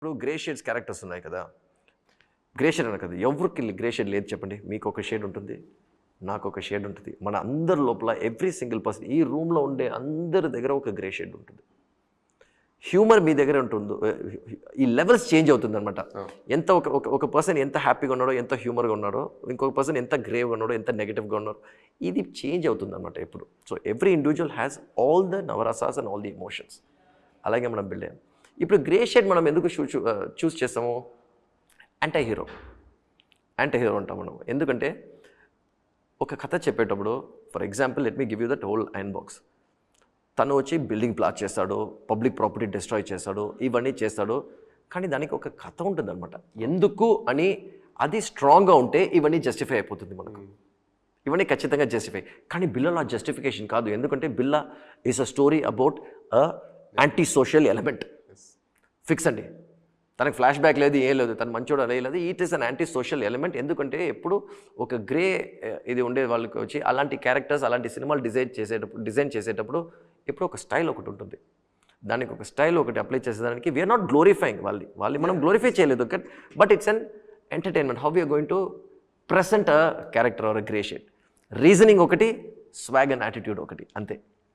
ఇప్పుడు grey shades characters ఉన్నాయి కదా, గ్రే షేడ్ అన్న కదా, ఎవరికి గ్రే షేడ్ లేదు చెప్పండి. మీకు ఒక షేడ్ ఉంటుంది, నాకు ఒక షేడ్ ఉంటుంది, మన అందరి లోపల ఎవ్రీ సింగిల్ పర్సన్, ఈ రూమ్లో ఉండే అందరి దగ్గర ఒక గ్రే షేడ్ ఉంటుంది. హ్యూమర్ మీ దగ్గర ఉంటుందో, ఈ లెవెల్స్ చేంజ్ అవుతుంది అనమాట. ఎంత ఒక పర్సన్ ఎంత హ్యాపీగా ఉన్నాడో, ఎంత హ్యూమర్గా ఉన్నాడో, ఇంకొక పర్సన్ ఎంత గ్రేవ్గా ఉన్నాడో, ఎంత నెగిటివ్గా ఉన్నాడో, ఇది చేంజ్ అవుతుంది అనమాట ఎప్పుడు. So every individual has all the నవరసాస్ అండ్ ఆల్ ది ఎమోషన్స్. అలాగే మనం బిల్డ్ అయ్యాం. ఇప్పుడు గ్రే షేడ్ మనం ఎందుకు చూస్ చేస్తాము? యాంటీ హీరో అంటాం మనం. ఎందుకంటే ఒక కథ చెప్పేటప్పుడు, for example let me give you that whole iron box. తను వచ్చి బిల్డింగ్ ప్లాట్ చేస్తాడు, పబ్లిక్ ప్రాపర్టీ డిస్ట్రాయ్ చేస్తాడు, ఇవన్నీ చేస్తాడు, కానీ దానికి ఒక కథ ఉంటుంది అనమాట. ఎందుకు అని అది స్ట్రాంగ్గా ఉంటే ఇవన్నీ జస్టిఫై అయిపోతుంది మనకు, ఇవన్నీ ఖచ్చితంగా జస్టిఫై. కానీ బిల్లాలో ఆ జస్టిఫికేషన్ కాదు. ఎందుకంటే బిల్లా is a story about a anti social element. Fix అండి, తనకు ఫ్లాష్ బ్యాక్ లేదు, ఏం లేదు, తను మంచోడు అలా లేదు. It is an anti social element. ఎందుకంటే ఎప్పుడు ఒక గ్రే ఇది ఉండే వాళ్ళకి వచ్చి అలాంటి క్యారెక్టర్స్, అలాంటి సినిమాలు డిజైన్ చేసేటప్పుడు ఎప్పుడు ఒక స్టైల్ ఒకటి ఉంటుంది. దానికి ఒక స్టైల్ ఒకటి అప్లై చేసేదానికి వీఆర్ నాట్ గ్లోరిఫైయింగ్ వాళ్ళు మనం గ్లోరిఫై చేయలేదు, but it's an entertainment. How we are going to present a character or a grey shade. Reasoning ఒకటి, స్వాగ్ అండ్ యాటిట్యూడ్ ఒకటి, అంతే.